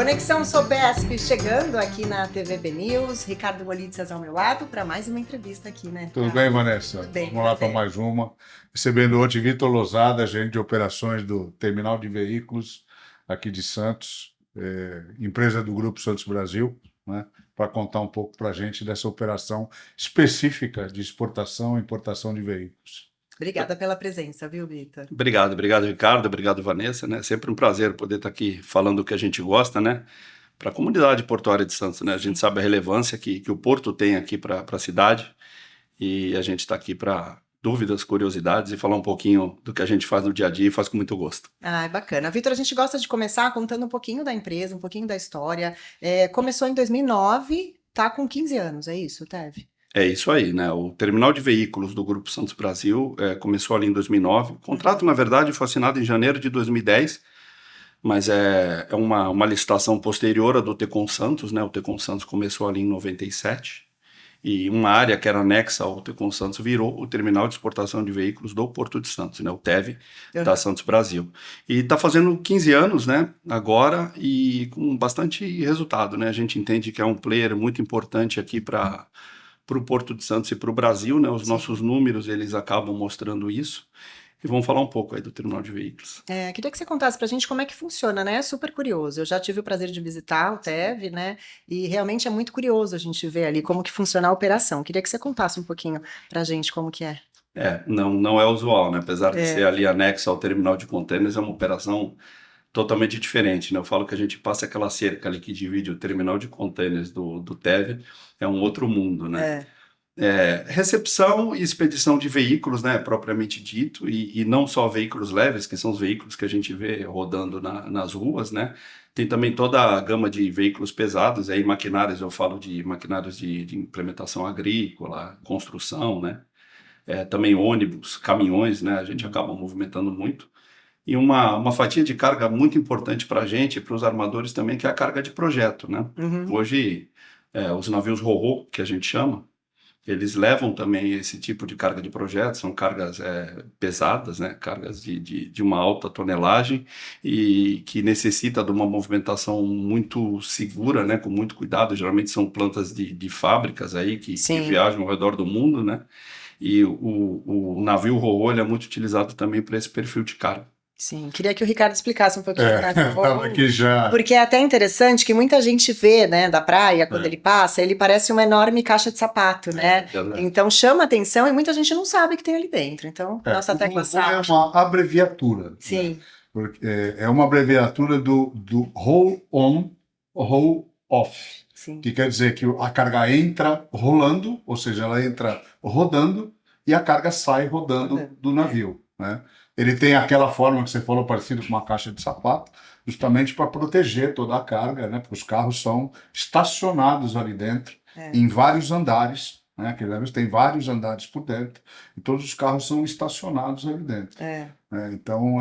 Conexão Sopesp chegando aqui na TVB News. Ricardo Molitsas ao meu lado para mais uma entrevista aqui, né? Tudo bem, Vanessa? Tudo bem. Vamos lá para mais uma. Recebendo hoje Vitor Losada, gerente de operações do Terminal de Veículos aqui de Santos, empresa do Grupo Santos Brasil, né, para contar um pouco para a gente dessa operação específica de exportação e importação de veículos. Obrigada pela presença, viu, Vitor? Obrigado, Ricardo, obrigado, Vanessa, né? Sempre um prazer poder estar aqui falando o que a gente gosta, né? Para a comunidade portuária de Santos, né? A gente sabe a relevância que o Porto tem aqui para a cidade e a gente está aqui para dúvidas, curiosidades e falar um pouquinho do que a gente faz no dia a dia e faz com muito gosto. Ah, bacana. Vitor, a gente gosta de começar contando um pouquinho da empresa, um pouquinho da história. Começou em 2009, tá com 15 anos, é isso, Tev? É isso aí, né? O terminal de veículos do Grupo Santos Brasil começou ali em 2009. O contrato, na verdade, foi assinado em janeiro de 2010, mas é uma licitação posterior à do Tecon Santos, né? O Tecon Santos começou ali em 97 e uma área que era anexa ao Tecon Santos virou o terminal de exportação de veículos do Porto de Santos, né? O TEV da Santos Brasil. E está fazendo 15 anos, né? Agora e com bastante resultado, né? A gente entende que é um player muito importante aqui para o Porto de Santos e para o Brasil, né? Os nossos números, eles acabam mostrando isso. E vamos falar um pouco aí do terminal de veículos. Queria que você contasse pra gente como é que funciona, né? É super curioso. Eu já tive o prazer de visitar o TEV, né? E realmente é muito curioso a gente ver ali como que funciona a operação. Queria que você contasse um pouquinho pra gente como que é. Não é usual, né? Apesar de ser ali anexo ao terminal de contêineres, é uma operação totalmente diferente, né? Eu falo que a gente passa aquela cerca ali que divide o terminal de contêineres do TEV, é um outro mundo, né? Recepção e expedição de veículos, né, propriamente dito, e não só veículos leves, que são os veículos que a gente vê rodando nas ruas, né? Tem também toda a gama de veículos pesados, aí maquinários, eu falo de maquinários de implementação agrícola, construção, né? Também ônibus, caminhões, né? A gente acaba movimentando muito. E uma fatia de carga muito importante para a gente e para os armadores também, que é a carga de projeto, né? Uhum. Hoje, os navios ro-ro, que a gente chama, eles levam também esse tipo de carga de projeto, são cargas pesadas, né? Cargas de uma alta tonelagem e que necessita de uma movimentação muito segura, né? Com muito cuidado, geralmente são plantas de fábricas aí que viajam ao redor do mundo, né? E o navio ro-ro, ele é muito utilizado também para esse perfil de carga. Sim, queria que o Ricardo explicasse um pouquinho. Estava aqui já. Porque é até interessante que muita gente vê, né, da praia, quando ele passa, ele parece uma enorme caixa de sapato, né? Então chama atenção e muita gente não sabe que tem ali dentro. Então, nossa tecla SAP. É uma abreviatura. Sim. Né? Porque é uma abreviatura do roll on, roll off. Sim. Que quer dizer que a carga entra rolando, ou seja, ela entra rodando e a carga sai rodando do navio, né? Ele tem aquela forma que você falou, parecido com uma caixa de sapato, justamente para proteger toda a carga, né? Porque os carros são estacionados ali dentro, em vários andares, né? Que tem vários andares por dentro, e todos os carros são estacionados ali dentro. Então,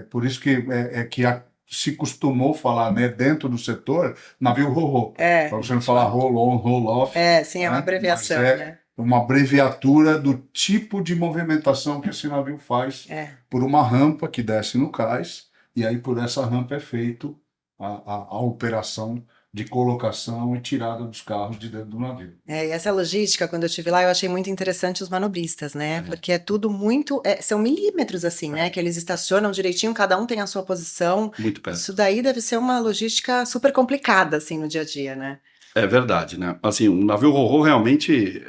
por isso que se costumou falar, né, dentro do setor, navio ro-ro. Para você não falar roll on, roll off. Sim, é uma abreviação, né? Uma abreviatura do tipo de movimentação que esse navio faz por uma rampa que desce no cais, e aí por essa rampa é feito a operação de colocação e tirada dos carros de dentro do navio. E essa logística, quando eu estive lá, eu achei muito interessante os manobristas, né? Porque é tudo muito... são milímetros, assim, né? Que eles estacionam direitinho, cada um tem a sua posição. Muito perto. Isso daí deve ser uma logística super complicada, assim, no dia a dia, né? É verdade, né? Assim, o navio ro-ro realmente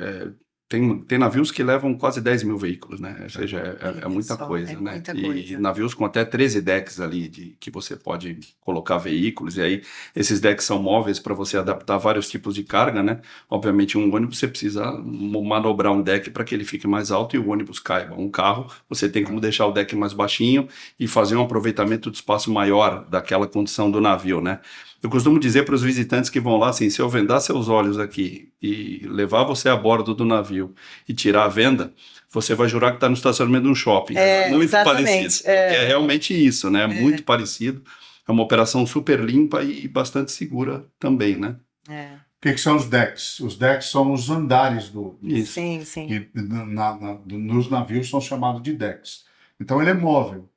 tem navios que levam quase 10 mil veículos, né? Ou seja, é muita coisa, né? Muita E coisa. navios com até 13 decks ali que você pode colocar veículos, e aí esses decks são móveis para você adaptar vários tipos de carga, né? Obviamente, um ônibus você precisa manobrar um deck para que ele fique mais alto e o ônibus caiba. Um carro, você tem como deixar o deck mais baixinho e fazer um aproveitamento do espaço maior daquela condição do navio, né? Eu costumo dizer para os visitantes que vão lá assim, se eu vendar seus olhos aqui e levar você a bordo do navio e tirar a venda, você vai jurar que está no estacionamento de um shopping. Muito exatamente. parecido. É realmente isso, né? Muito parecido. É uma operação super limpa e bastante segura também, né? O que são os decks? Os decks são os andares Isso. Sim, sim. que nos navios são chamados de decks. Então ele é móvel.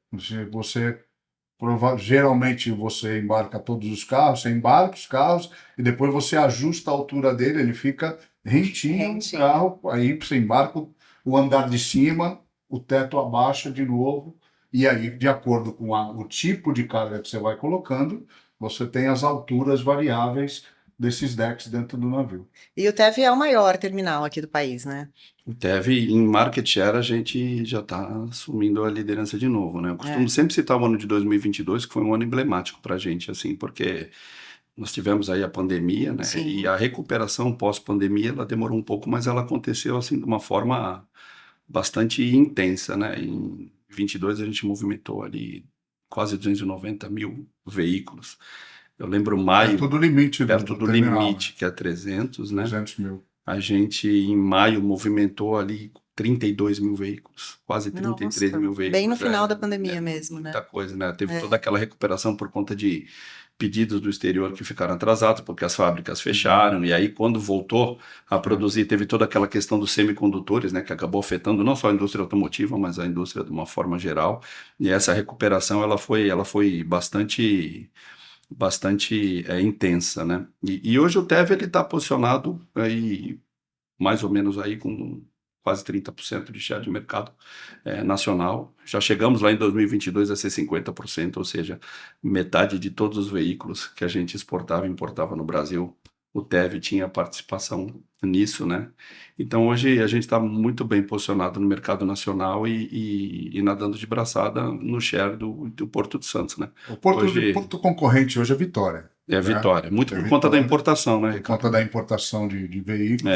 Geralmente você embarca todos os carros, você embarca os carros e depois você ajusta a altura dele, ele fica rentinho no carro, aí você embarca o andar de cima, o teto abaixa de novo, e aí, de acordo com o tipo de carga que você vai colocando, você tem as alturas variáveis desses decks dentro do navio. E o TEV é o maior terminal aqui do país, né? O TEV, em market share, a gente já está assumindo a liderança de novo, né? Eu costumo sempre citar o ano de 2022, que foi um ano emblemático para a gente, assim, porque nós tivemos aí a pandemia, né? Sim. E a recuperação pós-pandemia, ela demorou um pouco, mas ela aconteceu, assim, de uma forma bastante intensa, né? Em 22 a gente movimentou ali quase 290 mil veículos. Eu lembro maio... Perto do limite perto do terminal, limite, que é 300, né? 200 mil. A gente, em maio, movimentou ali 32 mil veículos, quase 33 mil veículos. Bem no final da pandemia mesmo, né? Muita coisa, né? Teve toda aquela recuperação por conta de pedidos do exterior que ficaram atrasados, porque as fábricas fecharam, e aí quando voltou a produzir, teve toda aquela questão dos semicondutores, né? Que acabou afetando não só a indústria automotiva, mas a indústria de uma forma geral. E essa recuperação, ela foi bastante intensa, né? E hoje o TEV ele está posicionado aí mais ou menos aí com quase 30% de share de mercado nacional. Já chegamos lá em 2022 a ser 50%, ou seja, metade de todos os veículos que a gente exportava e importava no Brasil, o TEV tinha participação nisso, né? Então hoje a gente está muito bem posicionado no mercado nacional e nadando de braçada no share do Porto de Santos, né? O porto concorrente hoje é Vitória. É a Vitória, muito por conta da importação, né? Por conta da importação de veículos,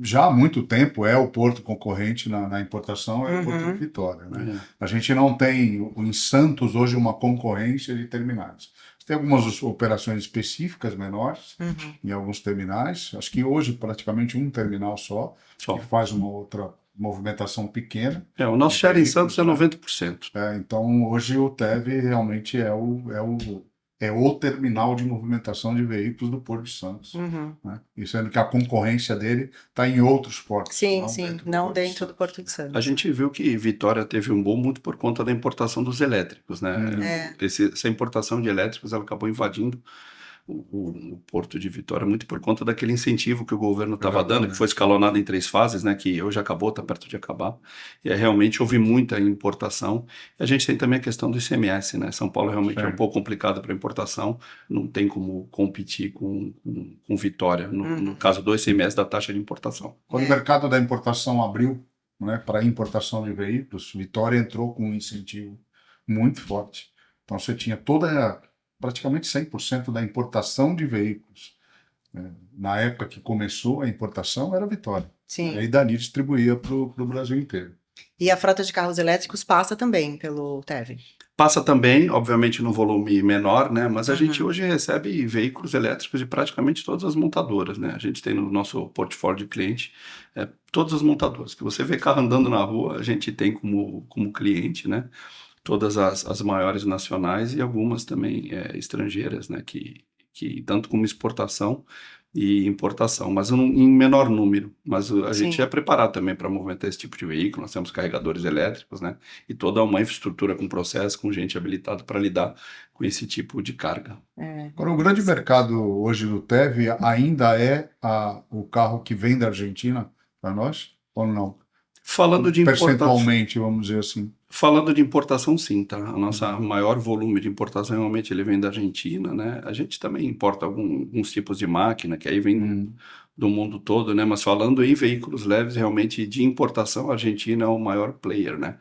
já há muito tempo é o porto concorrente na importação, é o Porto de Vitória, né? A gente não tem em Santos hoje uma concorrência de terminais. Tem algumas operações específicas menores em alguns terminais. Acho que hoje praticamente um terminal só. Que faz uma outra movimentação pequena. O nosso share em Santos é 90%. Então hoje o TEV realmente é o terminal de movimentação de veículos do Porto de Santos. Né? E sendo que a concorrência dele está em outros portos. Sim, não dentro do Porto de Santos. A gente viu que Vitória teve um boom muito por conta da importação dos elétricos, né? Essa importação de elétricos ela acabou invadindo o Porto de Vitória muito por conta daquele incentivo que o governo estava dando, que foi escalonado em 3 fases, né? Que hoje acabou, está perto de acabar. E aí, realmente houve muita importação. E a gente tem também a questão do ICMS, né? São Paulo realmente é um pouco complicado para importação, não tem como competir com Vitória, no caso do ICMS da taxa de importação. Quando o mercado da importação abriu, né, para importação de veículos, Vitória entrou com um incentivo muito forte. Então você tinha praticamente 100% da importação de veículos. Na época que começou a importação, era Vitória. Sim. E aí dali distribuía para o Brasil inteiro. E a frota de carros elétricos passa também pelo TEV? Passa também, obviamente no volume menor, né? Mas a gente hoje recebe veículos elétricos de praticamente todas as montadoras, né? A gente tem no nosso portfólio de cliente todas as montadoras. Que você vê carro andando na rua, a gente tem como cliente, né? Todas as maiores nacionais e algumas também estrangeiras, né? Que tanto como exportação e importação, mas em menor número. Mas a gente é preparado também para movimentar esse tipo de veículo. Nós temos carregadores elétricos, né? E toda uma infraestrutura com processo, com gente habilitada para lidar com esse tipo de carga. Agora, o grande mercado hoje do TEV ainda é o carro que vem da Argentina para nós, ou não? Falando de percentualmente, vamos dizer assim. Falando de importação, sim, tá? A nossa maior volume de importação, realmente, ele vem da Argentina, né? A gente também importa alguns tipos de máquina, que aí vem do mundo todo, né? Mas falando em veículos leves, realmente de importação, a Argentina é o maior player, né?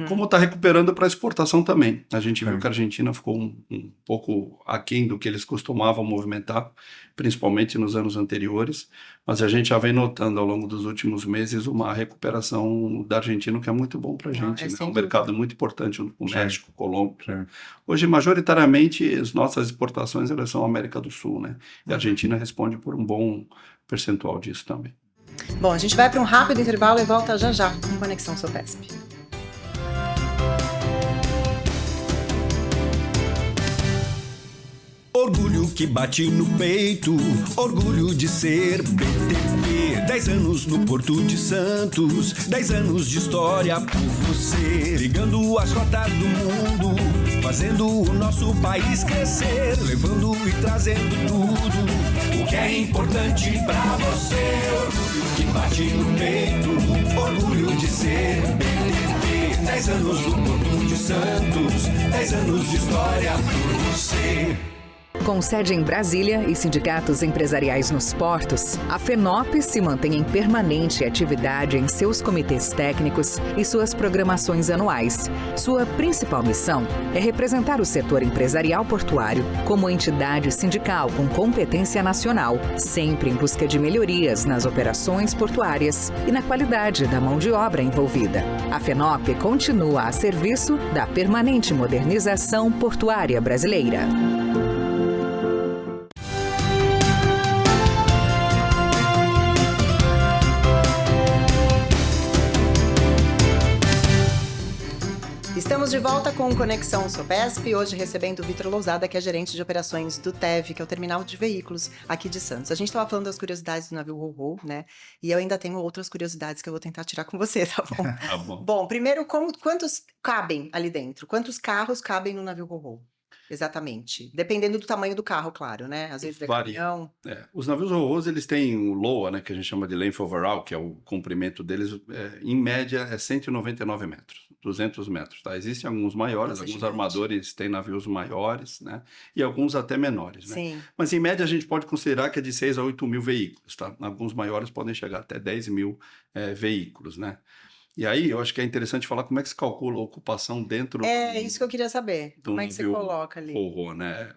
Como está recuperando para exportação também. A gente viu que a Argentina ficou um pouco aquém do que eles costumavam movimentar, principalmente nos anos anteriores, mas a gente já vem notando ao longo dos últimos meses uma recuperação da Argentina, que é muito bom para a gente, né? É um mercado muito importante junto com o México, Colômbia. Hoje, majoritariamente, as nossas exportações elas são América do Sul, né? E a Argentina responde por um bom percentual disso também. Bom, a gente vai para um rápido intervalo e volta já já com Conexão Sopesp. Orgulho que bate no peito, orgulho de ser BTP. 10 anos no Porto de Santos, 10 anos de história por você. Ligando as rotas do mundo, fazendo o nosso país crescer. Levando e trazendo tudo o que é importante pra você. Orgulho que bate no peito, orgulho de ser BTP. 10 anos no Porto de Santos, 10 anos de história por você. Com sede em Brasília e sindicatos empresariais nos portos, a FENOP se mantém em permanente atividade em seus comitês técnicos e suas programações anuais. Sua principal missão é representar o setor empresarial portuário como entidade sindical com competência nacional, sempre em busca de melhorias nas operações portuárias e na qualidade da mão de obra envolvida. A FENOP continua a serviço da permanente modernização portuária brasileira. Estamos de volta com Conexão Sopesp, hoje recebendo o Vitor Lousada, que é gerente de operações do TEV, que é o Terminal de Veículos aqui de Santos. A gente estava falando das curiosidades do navio Ro-Ro, né? E eu ainda tenho outras curiosidades que eu vou tentar tirar com você, tá bom? Tá bom. Bom, primeiro, quantos cabem ali dentro? Quantos carros cabem no navio Ro-Ro? Exatamente. Dependendo do tamanho do carro, claro, né? Às vezes é caminhão. Os navios Ro-Ros, eles têm o LOA, né, que a gente chama de Length Overall, que é o comprimento deles, em média é 199 metros, 200 metros, tá? Existem alguns maiores, alguns armadores têm navios maiores, né? E alguns até menores, né? Sim. Mas em média a gente pode considerar que é de 6 a 8 mil veículos, tá? Alguns maiores podem chegar até 10 mil veículos, né? E aí, eu acho que é interessante falar como é que se calcula a ocupação dentro... É isso que eu queria saber. Como é que você coloca ali? Ro-Ro, né?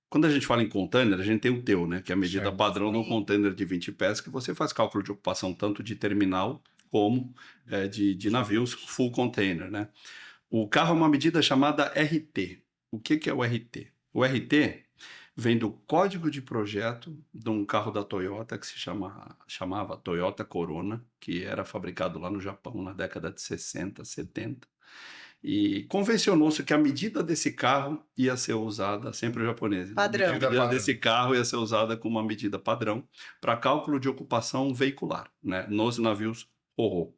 Quando a gente fala em container, a gente tem o TEU, né? Que é a medida padrão de um container de 20 pés, que você faz cálculo de ocupação tanto de terminal como de navios full container, né? O carro é uma medida chamada RT. O que é o RT? O RT vem do código de projeto de um carro da Toyota que se chamava Toyota Corona, que era fabricado lá no Japão na década de 60, 70. E convencionou-se que a medida desse carro ia ser usada, sempre o japonês, Padrão. a medida desse carro ia ser usada como uma medida padrão para cálculo de ocupação veicular, né, nos navios Ro-Ro.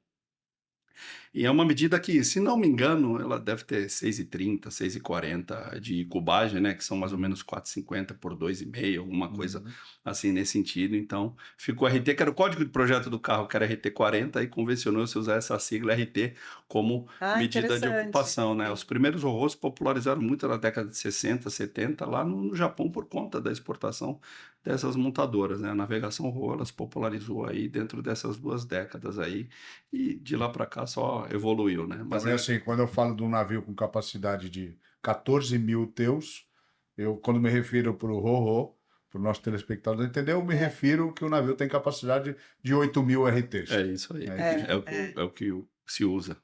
E é uma medida que, se não me engano, ela deve ter 6,30, 6,40 de cubagem, né? Que são mais ou menos 4,50 por 2,5, alguma coisa assim nesse sentido. Então, ficou RT, que era o código de projeto do carro, que era RT40, e convencionou-se usar essa sigla RT como medida de ocupação, né? Os primeiros Ro-Ros popularizaram muito na década de 60, 70, lá no Japão, por conta da exportação dessas montadoras, né? A navegação Ro, ela se popularizou aí dentro dessas 2 décadas aí, e de lá para cá só evoluiu, né? Mas assim, quando eu falo de um navio com capacidade de 14 mil teus, quando me refiro para o Ro-Ro, para o nosso telespectador entender, eu me refiro que o navio tem capacidade de 8 mil RTs. É isso aí, é o que se usa.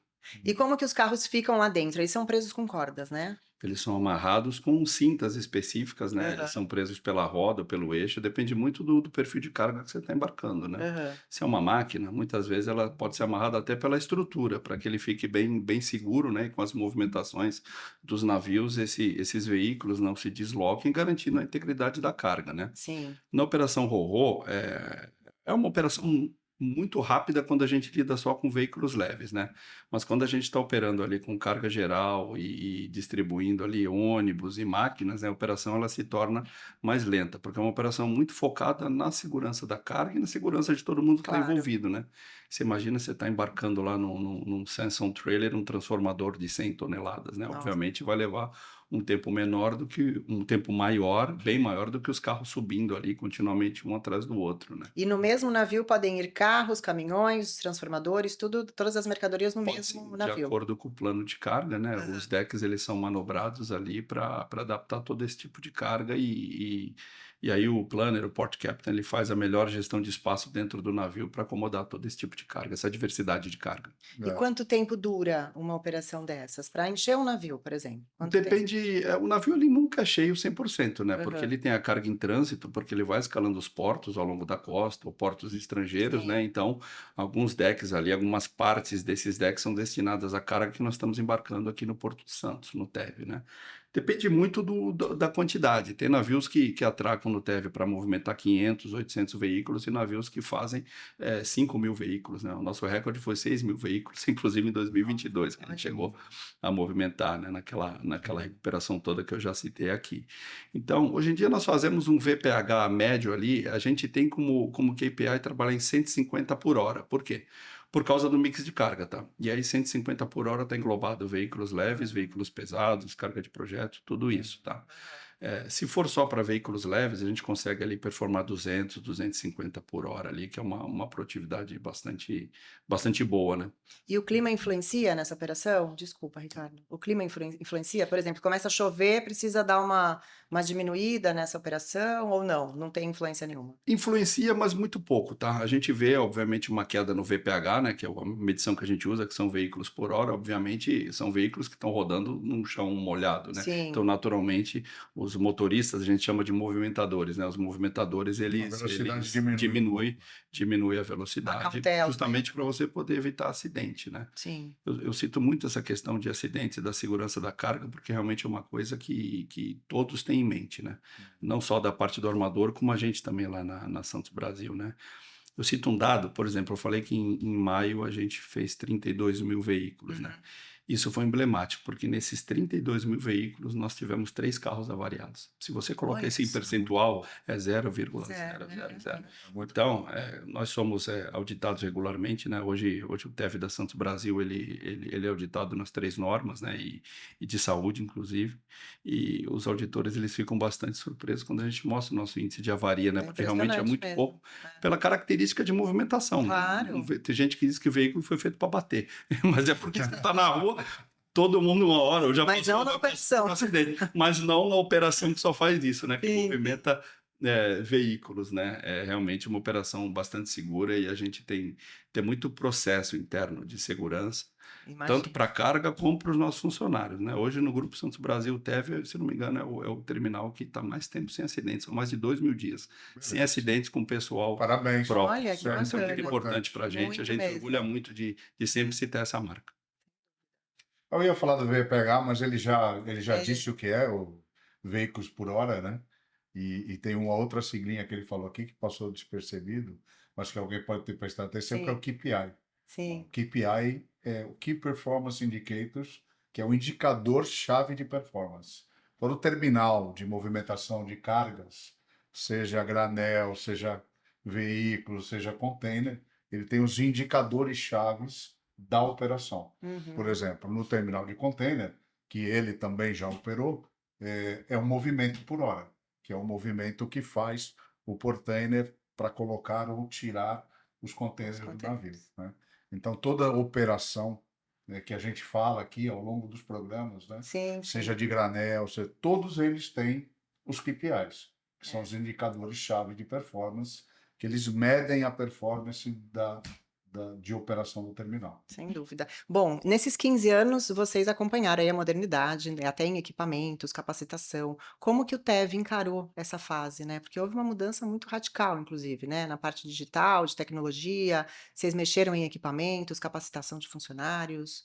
E como que os carros ficam lá dentro? Eles são presos com cordas, né? Eles são amarrados com cintas específicas, né? Eles são presos pela roda, pelo eixo, depende muito do perfil de carga que você está embarcando, né? Se é uma máquina, muitas vezes ela pode ser amarrada até pela estrutura, para que ele fique bem seguro, né? E com as movimentações dos navios, esses veículos não se desloquem, garantindo a integridade da carga, né? Sim. Na operação Ro-Ro, é uma operação muito rápida quando a gente lida só com veículos leves, né? Mas quando a gente está operando ali com carga geral e distribuindo ali ônibus e máquinas, né, a operação ela se torna mais lenta, porque é uma operação muito focada na segurança da carga e na segurança de todo mundo que está envolvido, né? Você imagina você está embarcando lá num Samsung Trailer, um transformador de 100 toneladas, né? Obviamente vai levar um tempo menor do que um tempo maior, bem maior do que os carros subindo ali continuamente um atrás do outro, né? E no mesmo navio podem ir carros, caminhões, transformadores, tudo, todas as mercadorias no Pode mesmo sim, navio. de acordo com o plano de carga, né? Aham. Os decks eles são manobrados ali para adaptar todo esse tipo de carga e aí o planner, o port captain, ele faz a melhor gestão de espaço dentro do navio para acomodar todo esse tipo de carga, essa diversidade de carga. E quanto tempo dura uma operação dessas? Para encher um navio, por exemplo? Quanto tempo? Depende, o navio ele nunca é cheio 100%, né? Porque Aham. ele tem a carga em trânsito, porque ele vai escalando os portos ao longo da costa, ou portos estrangeiros, Sim. né? Então, alguns decks ali, algumas partes desses decks são destinadas à carga que nós estamos embarcando aqui no Porto de Santos, no TEV, né? Depende muito da quantidade. Tem navios que atracam no TEV para movimentar 500, 800 veículos e navios que fazem 5 mil veículos, né? O nosso recorde foi 6 mil veículos, inclusive em 2022, que a gente chegou a movimentar, né? Naquela recuperação toda que eu já citei aqui. Então, hoje em dia nós fazemos um VPH médio ali, a gente tem como KPI trabalhar em 150 por hora. Por quê? Por causa do mix de carga, tá? E aí 150 por hora está englobado veículos leves, veículos pesados, carga de projeto, tudo isso, tá? Se for só para veículos leves, a gente consegue ali performar 200, 250 por hora ali, que é uma produtividade bastante boa, né? E o clima influencia nessa operação? Desculpa, Ricardo. O clima influencia? Por exemplo, começa a chover, precisa dar uma diminuída nessa operação ou não? Não tem influência nenhuma? Influencia, mas muito pouco, tá? A gente vê, obviamente, uma queda no VPH, né, que é a medição que a gente usa, que são veículos por hora, obviamente, são veículos que estão rodando num chão molhado, né? Sim. Então, naturalmente, os motoristas, a gente chama de movimentadores, né? Os movimentadores, eles diminuem a velocidade, cautela, justamente para você poder evitar acidente, né? Sim. Eu cito muito essa questão de acidentes e da segurança da carga, porque realmente é uma coisa que todos têm em mente, né? Não só da parte do armador, como a gente também lá na Santos Brasil, né? Eu cito um dado, por exemplo, eu falei que em maio a gente fez 32 mil veículos, né? Isso foi emblemático, porque nesses 32 mil veículos nós tivemos 3 carros avariados. Se você colocar Olha isso em só. percentual, é Zero, 0,000. né? Então, nós somos auditados regularmente, né? Hoje o TEV da Santos Brasil, ele é auditado nas 3 normas, né? E de saúde, inclusive. E os auditores, eles ficam bastante surpresos quando a gente mostra o nosso índice de avaria, né? É Porque realmente é impressionante muito mesmo. pouco pela característica de movimentação. né? Claro. Tem gente que diz que o veículo foi feito para bater, mas é porque você está na rua, todo mundo uma hora, eu já Mas não na operação. um acidente, mas não na operação que só faz isso, né? Que Sim. movimenta veículos, né? É realmente uma operação bastante segura e a gente tem muito processo interno de segurança, Imagina. tanto para a carga como para os nossos funcionários, né? Hoje no Grupo Santos Brasil, o TEV, se não me engano, é o terminal que está mais tempo sem acidentes, são mais de 2 mil dias sem acidentes com o pessoal Parabéns. próprio. Olha, que Isso é muito bacana. importante para a gente, Muito a gente mesmo. orgulha muito de sempre citar essa marca. Eu ia falar do VPH, mas ele já É. disse o que é o veículos por hora, né? E tem uma outra siglinha que ele falou aqui que passou despercebido, mas que alguém pode ter prestado atenção, Sim. que é o KPI. Sim. O KPI é o Key Performance Indicators, que é o indicador-chave de performance. Todo terminal de movimentação de cargas, seja granel, seja veículo, seja container, ele tem os indicadores chaves da operação. Uhum. Por exemplo, no terminal de container, que ele também já operou, é um movimento por hora, que é o movimento que faz o portainer para colocar ou tirar os containers do navio, né? Então, toda operação, né, que a gente fala aqui ao longo dos programas, né, Sim. seja de granel, todos eles têm os KPIs, que são os indicadores-chave de performance, que eles medem a performance de operação do terminal. Sem dúvida. Bom, nesses 15 anos, vocês acompanharam aí a modernidade, né, até em equipamentos, capacitação. Como que o TEV encarou essa fase, né? Porque houve uma mudança muito radical, inclusive, né? Na parte digital, de tecnologia, vocês mexeram em equipamentos, capacitação de funcionários.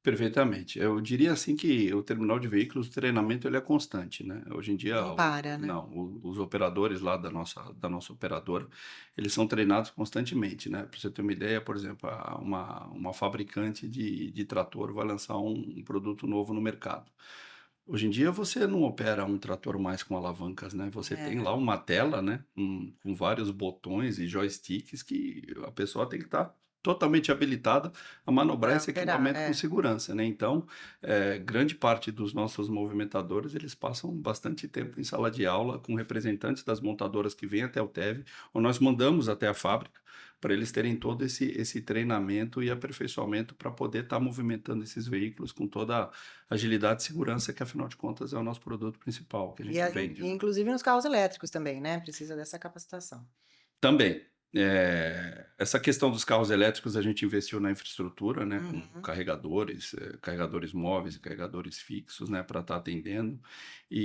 Perfeitamente. Eu diria assim que o terminal de veículos, o treinamento ele é constante, né? Hoje em dia, Não para, né? os operadores lá da nossa operadora, eles são treinados constantemente, né? Para você ter uma ideia, por exemplo, uma fabricante de trator vai lançar um produto novo no mercado. Hoje em dia você não opera um trator mais com alavancas, né? Você tem lá uma tela, né? Com vários botões e joysticks que a pessoa tem que estar totalmente habilitada a manobrar esse operar, equipamento com segurança, né? Então, grande parte dos nossos movimentadores, eles passam bastante tempo em sala de aula com representantes das montadoras que vêm até o TEV, ou nós mandamos até a fábrica, para eles terem todo esse treinamento e aperfeiçoamento para poder estar movimentando esses veículos com toda a agilidade e segurança, que afinal de contas é o nosso produto principal que a gente vende. E inclusive nos carros elétricos também, né? Precisa dessa capacitação. Também. Essa questão dos carros elétricos, a gente investiu na infraestrutura, né, com carregadores móveis e carregadores fixos, né, para estar atendendo.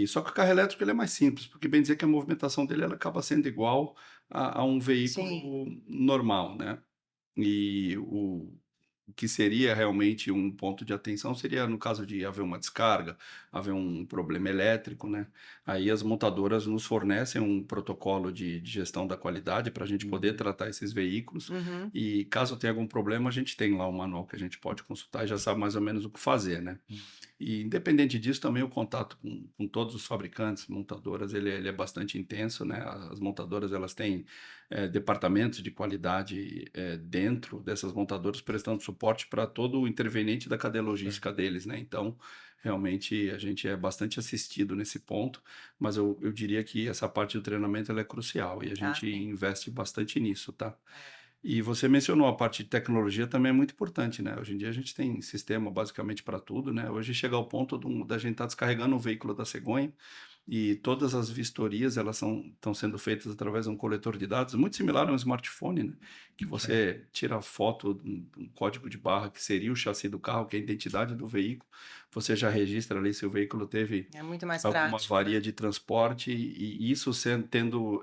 Só que o carro elétrico ele é mais simples, porque bem dizer que a movimentação dele ela acaba sendo igual a um veículo normal, né? E o que seria realmente um ponto de atenção seria no caso de haver uma descarga, haver um problema elétrico, né? Aí as montadoras nos fornecem um protocolo de gestão da qualidade para a gente poder tratar esses veículos e caso tenha algum problema a gente tem lá um manual que a gente pode consultar e já sabe mais ou menos o que fazer, né? E independente disso também o contato com todos os fabricantes, montadoras, ele é bastante intenso, né? As montadoras elas têm departamentos de qualidade dentro dessas montadoras prestando suporte para todo o interveniente da cadeia logística deles, né? Então, realmente, a gente é bastante assistido nesse ponto, mas eu diria que essa parte do treinamento ela é crucial e a gente investe bastante nisso, tá? E você mencionou a parte de tecnologia também é muito importante, né? Hoje em dia a gente tem sistema basicamente para tudo, né? Hoje chega ao ponto da gente estar descarregando o veículo da Cegonha e todas as vistorias elas estão sendo feitas através de um coletor de dados muito similar a um smartphone, né? Que você tira a foto de um código de barra que seria o chassi do carro, que é a identidade do veículo, você já registra ali se o veículo teve muito mais alguma prático, avaria de transporte e isso tendo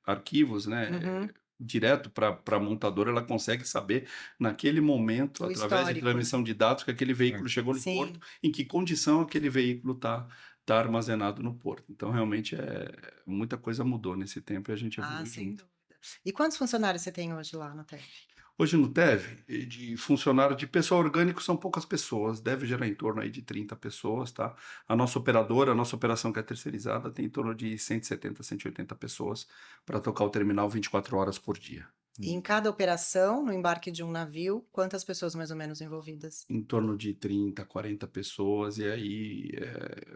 arquivos, né? Direto para a montadora, ela consegue saber naquele momento, através de transmissão de dados, que aquele veículo chegou no porto, em que condição aquele veículo está armazenado no porto. Então, realmente, muita coisa mudou nesse tempo e a gente evoluiu sem junto. dúvida. E quantos funcionários você tem hoje lá no TEV? Hoje no TEV, de funcionário de pessoal orgânico são poucas pessoas, deve gerar em torno aí de 30 pessoas, tá? A nossa operação que é terceirizada, tem em torno de 170, 180 pessoas para tocar o terminal 24 horas por dia. E em cada operação, no embarque de um navio, quantas pessoas mais ou menos envolvidas? Em torno de 30, 40 pessoas, e aí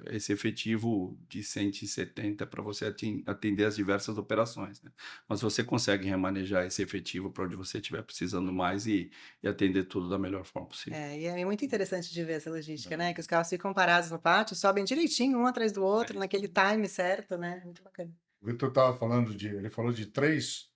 esse efetivo de 170 para você atender as diversas operações, né? Mas você consegue remanejar esse efetivo para onde você estiver precisando mais e atender tudo da melhor forma possível. E é muito interessante de ver essa logística, né? Que os carros ficam parados no pátio, sobem direitinho, um atrás do outro, naquele time certo, né? Muito bacana. O Vitor estava falando ele falou de três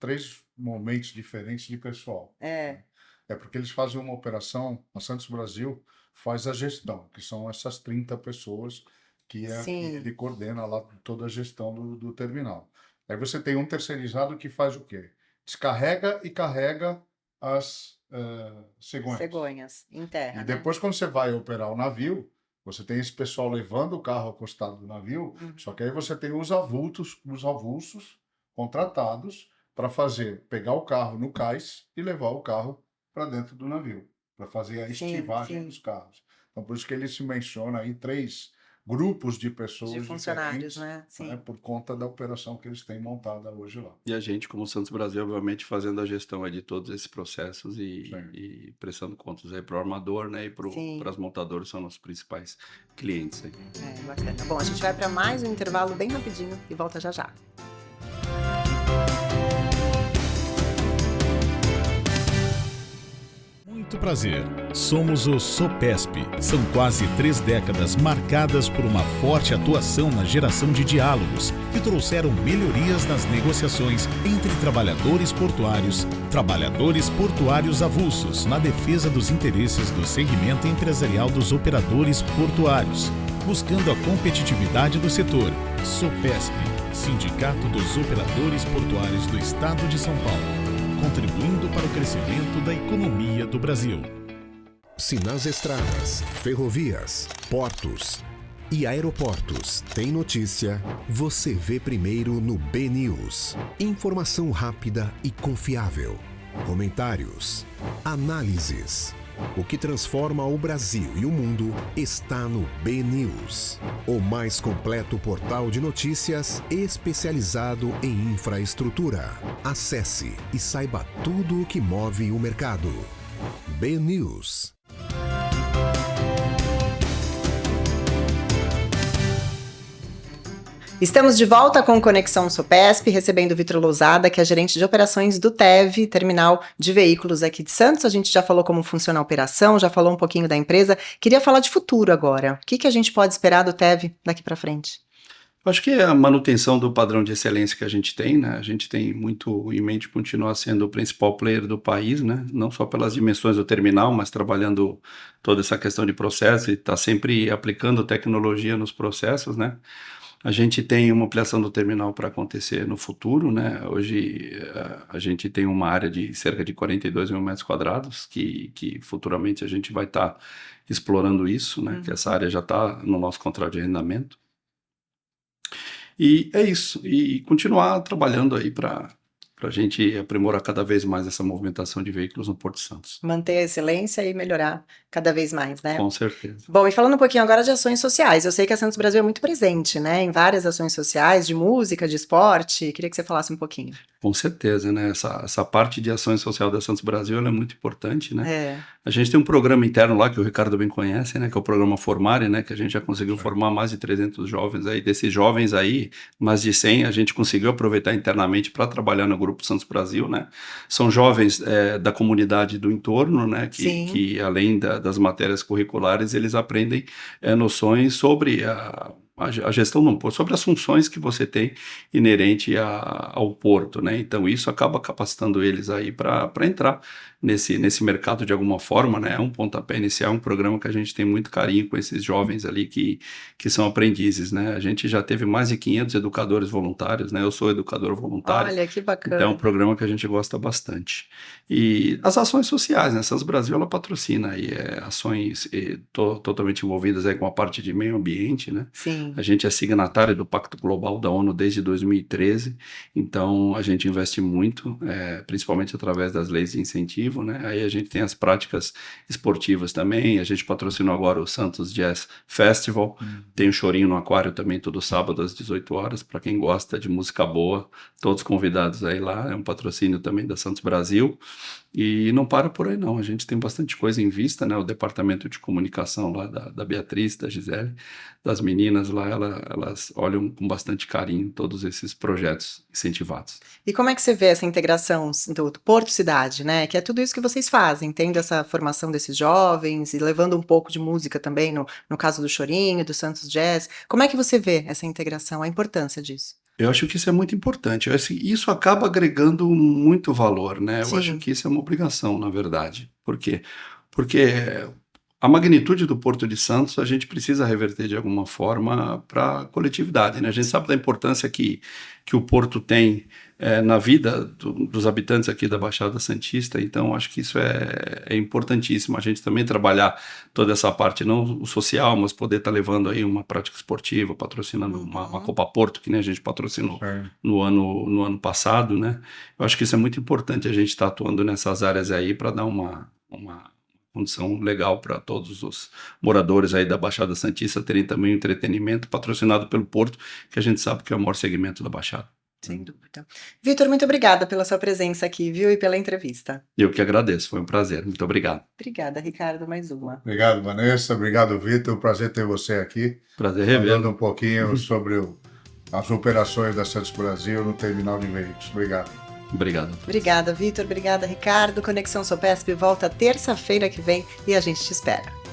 momentos diferentes de pessoal. É porque eles fazem uma operação, a Santos Brasil faz a gestão, que são essas 30 pessoas que ele coordena lá toda a gestão do terminal. Aí você tem um terceirizado que faz o quê? Descarrega e carrega as cegonhas. Cegonhas, em terra, e depois, quando você vai operar o navio, você tem esse pessoal levando o carro acostado do navio, só que aí você tem os avulsos contratados para pegar o carro no cais e levar o carro para dentro do navio, para fazer a estivagem dos carros. Então, por isso que ele se menciona aí 3 grupos de pessoas de funcionários, né? Por conta da operação que eles têm montada hoje lá. E a gente, como Santos Brasil, obviamente, fazendo a gestão de todos esses processos e prestando contas aí para o armador, né? E para as montadoras, são nossos principais clientes aí. Bacana. Bom, a gente vai para mais um intervalo bem rapidinho e volta já já. Muito prazer, somos o Sopesp. São quase 3 décadas marcadas por uma forte atuação na geração de diálogos que trouxeram melhorias nas negociações entre trabalhadores portuários avulsos na defesa dos interesses do segmento empresarial dos operadores portuários, buscando a competitividade do setor. Sopesp, Sindicato dos Operadores Portuários do Estado de São Paulo, contribuindo para o crescimento da economia do Brasil. Se nas estradas, ferrovias, portos e aeroportos tem notícia, você vê primeiro no BNews. Informação rápida e confiável. Comentários, análises, O que transforma o Brasil e o mundo está no BNews, o mais completo portal de notícias especializado em infraestrutura. Acesse e saiba tudo o que move o mercado. BNews. Estamos de volta com Conexão Sopesp, recebendo o Vitor Lousada, que é gerente de operações do TEV, Terminal de Veículos aqui de Santos. A gente já falou como funciona a operação, já falou um pouquinho da empresa. Queria falar de futuro agora. O que a gente pode esperar do TEV daqui para frente? Eu acho que é a manutenção do padrão de excelência que a gente tem, né? A gente tem muito em mente continuar sendo o principal player do país, né? Não só pelas dimensões do terminal, mas trabalhando toda essa questão de processo e tá sempre aplicando tecnologia nos processos, né? A gente tem uma ampliação do terminal para acontecer no futuro, né? Hoje a gente tem uma área de cerca de 42 mil metros quadrados que futuramente a gente vai estar explorando isso, né? Que essa área já está no nosso contrato de arrendamento. E é isso, e continuar trabalhando aí para a gente aprimorar cada vez mais essa movimentação de veículos no Porto de Santos. Manter a excelência e melhorar cada vez mais, né? Com certeza. Bom, e falando um pouquinho agora de ações sociais, eu sei que a Santos Brasil é muito presente, né? Em várias ações sociais, de música, de esporte, queria que você falasse um pouquinho. Com certeza, né? Essa parte de ações social da Santos Brasil ela é muito importante, né? A gente tem um programa interno lá que o Ricardo bem conhece, né? Que é o programa Formare, né? Que a gente já conseguiu formar mais de 300 jovens aí. Desses jovens aí, mais de 100 a gente conseguiu aproveitar internamente para trabalhar no Grupo Santos Brasil, né? São jovens da comunidade do entorno, né? Que além das matérias curriculares, eles aprendem noções sobre a gestão de um porto, sobre as funções que você tem inerente ao porto, né? Então isso acaba capacitando eles aí para entrar nesse mercado de alguma forma, né? É um pontapé inicial, um programa que a gente tem muito carinho com esses jovens ali que são aprendizes, né? A gente já teve mais de 500 educadores voluntários, né? Eu sou educador voluntário. Olha, que bacana. Então é um programa que a gente gosta bastante. E as ações sociais, né? Santos Brasil, ela patrocina aí ações totalmente envolvidas aí com a parte de meio ambiente, né? Sim. A gente é signatário do Pacto Global da ONU desde 2013, então a gente investe muito, principalmente através das leis de incentivo, né? Aí a gente tem as práticas esportivas também, a gente patrocinou agora o Santos Jazz Festival, tem o Chorinho no Aquário também todo sábado às 18 horas, para quem gosta de música boa, todos convidados aí lá, é um patrocínio também da Santos Brasil. E não para por aí não, a gente tem bastante coisa em vista, né? O departamento de comunicação lá da Beatriz, da Gisele, das meninas lá, elas olham com bastante carinho todos esses projetos incentivados. E como é que você vê essa integração do Porto Cidade, né? Que é tudo isso que vocês fazem, tendo essa formação desses jovens e levando um pouco de música também, no caso do Chorinho, do Santos Jazz. Como é que você vê essa integração, a importância disso? Eu acho que isso é muito importante. Isso acaba agregando muito valor, né? Eu acho que isso é uma obrigação, na verdade. Por quê? Porque a magnitude do Porto de Santos a gente precisa reverter de alguma forma para a coletividade, né? A gente sabe da importância que o Porto tem na vida dos habitantes aqui da Baixada Santista, então acho que isso é importantíssimo, a gente também trabalhar toda essa parte, não o social, mas poder estar levando aí uma prática esportiva, patrocinando uma Copa Porto, que nem a gente patrocinou no ano passado, né? Eu acho que isso é muito importante, a gente estar atuando nessas áreas aí para dar uma condição legal para todos os moradores aí da Baixada Santista terem também um entretenimento patrocinado pelo Porto, que a gente sabe que é o maior segmento da Baixada. Sem dúvida. Vitor, muito obrigada pela sua presença aqui, viu? E pela entrevista. Eu que agradeço, foi um prazer. Muito obrigado. Obrigada, Ricardo, mais uma. Obrigado, Vanessa. Obrigado, Vitor. Prazer ter você aqui. Prazer revê-lo. Falando um pouquinho sobre as operações da Santos Brasil no terminal de veículos. Obrigado. Obrigado. Obrigada, Vitor. Obrigada, Ricardo. Conexão Sopesp volta terça-feira que vem e a gente te espera.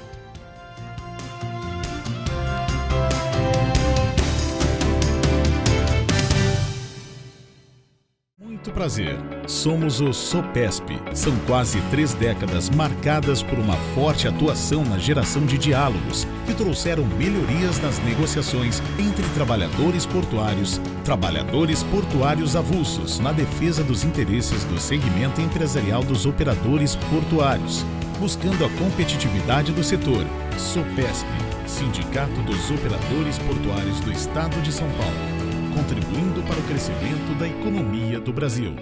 Muito prazer. Somos o Sopesp. São quase 3 décadas marcadas por uma forte atuação na geração de diálogos que trouxeram melhorias nas negociações entre trabalhadores portuários avulsos na defesa dos interesses do segmento empresarial dos operadores portuários, buscando a competitividade do setor. Sopesp, Sindicato dos Operadores Portuários do Estado de São Paulo, contribuindo para o crescimento da economia do Brasil.